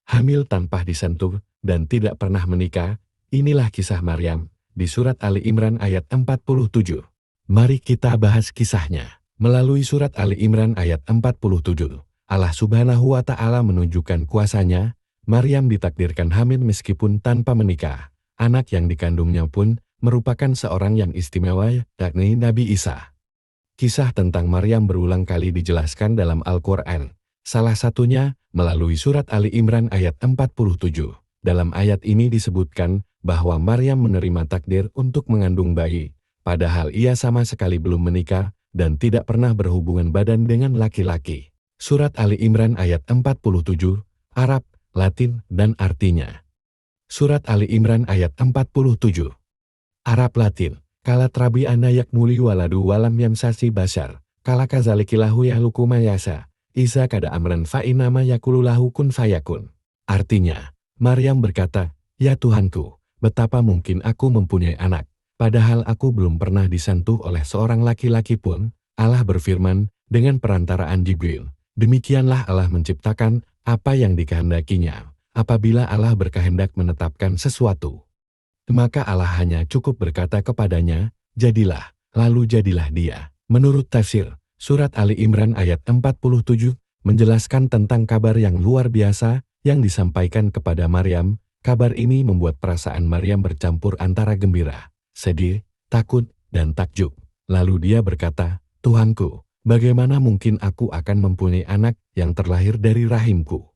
hamil tanpa disentuh, dan tidak pernah menikah. Inilah kisah Maryam di surat Ali Imran ayat 47. Mari kita bahas kisahnya. Melalui surat Ali Imran ayat 47, Allah Subhanahu wa Ta'ala menunjukkan kuasanya. Maryam ditakdirkan hamil meskipun tanpa menikah. Anak yang dikandungnya pun merupakan seorang yang istimewa, yakni Nabi Isa. Kisah tentang Maryam berulang kali dijelaskan dalam Al-Quran. Salah satunya melalui surat Ali Imran ayat 47. Dalam ayat ini disebutkan bahwa Maryam menerima takdir untuk mengandung bayi, padahal ia sama sekali belum menikah dan tidak pernah berhubungan badan dengan laki-laki. Surat Ali Imran ayat 47, Arab, Latin, dan artinya. Surat Ali Imran ayat 47. Arab Latin. Kala trabi anayak muli waladu walam yamsasi basar. Kala kazalikilahu yahluku mayasa. Isa kada amran fa'inama yakululahu kun fayakun. Artinya, Maryam berkata, "Ya Tuhanku, betapa mungkin aku mempunyai anak, padahal aku belum pernah disentuh oleh seorang laki-laki pun." Allah berfirman dengan perantaraan Jibril, "Demikianlah Allah menciptakan apa yang dikehendakinya." Apabila Allah berkehendak menetapkan sesuatu, maka Allah hanya cukup berkata kepadanya, "Jadilah," lalu jadilah dia. Menurut tafsir, surat Ali Imran ayat 47 menjelaskan tentang kabar yang luar biasa yang disampaikan kepada Maryam. Kabar ini membuat perasaan Maryam bercampur antara gembira, sedih, takut, dan takjub. Lalu dia berkata, "Tuhanku, bagaimana mungkin aku akan mempunyai anak yang terlahir dari rahimku?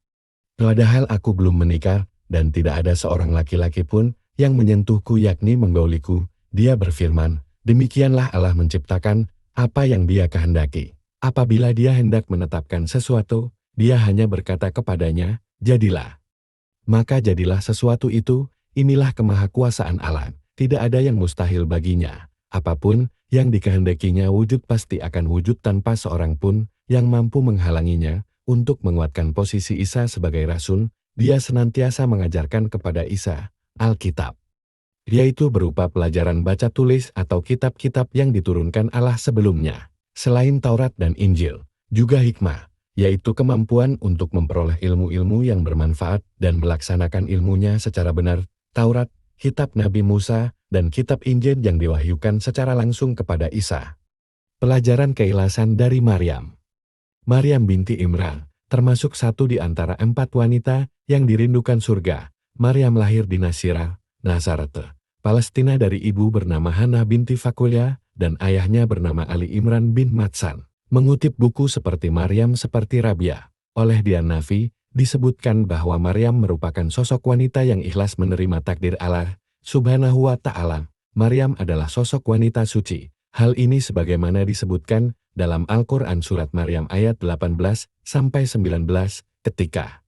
Padahal aku belum menikah dan tidak ada seorang laki-laki pun yang menyentuhku yakni menggauliku." Dia berfirman, "Demikianlah Allah menciptakan apa yang Dia kehendaki. Apabila Dia hendak menetapkan sesuatu, Dia hanya berkata kepadanya, 'Jadilah.' Maka jadilah sesuatu itu." Inilah kemahakuasaan Allah. Tidak ada yang mustahil baginya. Apapun yang dikehendakinya wujud pasti akan wujud tanpa seorang pun yang mampu menghalanginya. Untuk menguatkan posisi Isa sebagai Rasul, dia senantiasa mengajarkan kepada Isa Alkitab, yaitu berupa pelajaran baca tulis atau kitab-kitab yang diturunkan Allah sebelumnya. Selain Taurat dan Injil, juga hikmah, yaitu kemampuan untuk memperoleh ilmu-ilmu yang bermanfaat dan melaksanakan ilmunya secara benar. Taurat, kitab Nabi Musa, dan kitab Injil yang diwahyukan secara langsung kepada Isa. Pelajaran keikhlasan dari Maryam. Maryam binti Imran, termasuk satu di antara 4 wanita yang dirindukan surga. Maryam lahir di Nasirah, Nazaret, Palestina dari ibu bernama Hannah binti Fakulya dan ayahnya bernama Ali Imran bin Matsan. Mengutip buku seperti Maryam seperti Rabia, oleh Dian Nafi, disebutkan bahwa Maryam merupakan sosok wanita yang ikhlas menerima takdir Allah Subhanahu wa Ta'ala. Maryam adalah sosok wanita suci. Hal ini sebagaimana disebutkan dalam Al-Quran surat Maryam ayat 18-19, ketika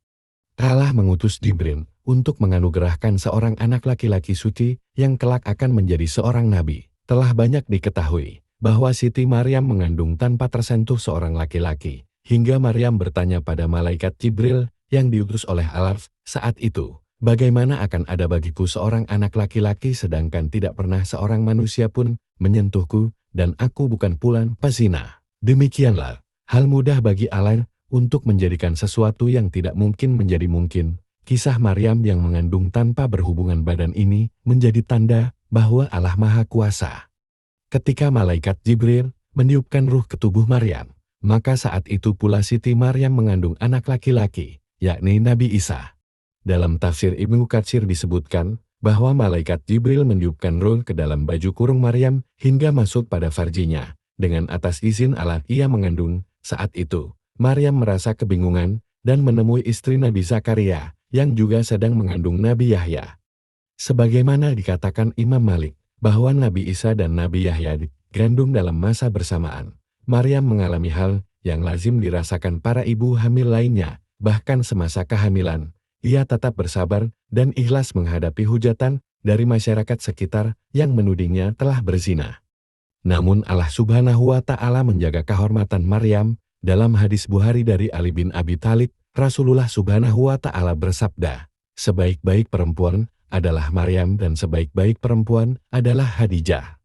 Allah mengutus Jibril untuk menganugerahkan seorang anak laki-laki suci yang kelak akan menjadi seorang nabi. Telah banyak diketahui bahwa Siti Maryam mengandung tanpa tersentuh seorang laki-laki, hingga Maryam bertanya pada malaikat Jibril yang diutus oleh Allah saat itu, "Bagaimana akan ada bagiku seorang anak laki-laki sedangkan tidak pernah seorang manusia pun menyentuhku, dan aku bukan pula pezina?" Demikianlah hal mudah bagi Allah untuk menjadikan sesuatu yang tidak mungkin menjadi mungkin. Kisah Maryam yang mengandung tanpa berhubungan badan ini menjadi tanda bahwa Allah Maha Kuasa. Ketika malaikat Jibril meniupkan ruh ke tubuh Maryam, maka saat itu pula Siti Maryam mengandung anak laki-laki, yakni Nabi Isa. Dalam tafsir Ibnu Katsir disebutkan bahwa malaikat Jibril meniupkan ruh ke dalam baju kurung Maryam hingga masuk pada farjinya. Dengan atas izin Allah ia mengandung. Saat itu, Maryam merasa kebingungan dan menemui istri Nabi Zakaria yang juga sedang mengandung Nabi Yahya. Sebagaimana dikatakan Imam Malik, bahwa Nabi Isa dan Nabi Yahya digandung dalam masa bersamaan. Maryam mengalami hal yang lazim dirasakan para ibu hamil lainnya, bahkan semasa kehamilan. Ia tetap bersabar dan ikhlas menghadapi hujatan dari masyarakat sekitar yang menudingnya telah berzina. Namun Allah Subhanahu wa Ta'ala menjaga kehormatan Maryam. Dalam hadis Bukhari dari Ali bin Abi Thalib, Rasulullah Subhanahu wa Ta'ala bersabda, "Sebaik-baik perempuan adalah Maryam dan sebaik-baik perempuan adalah Khadijah."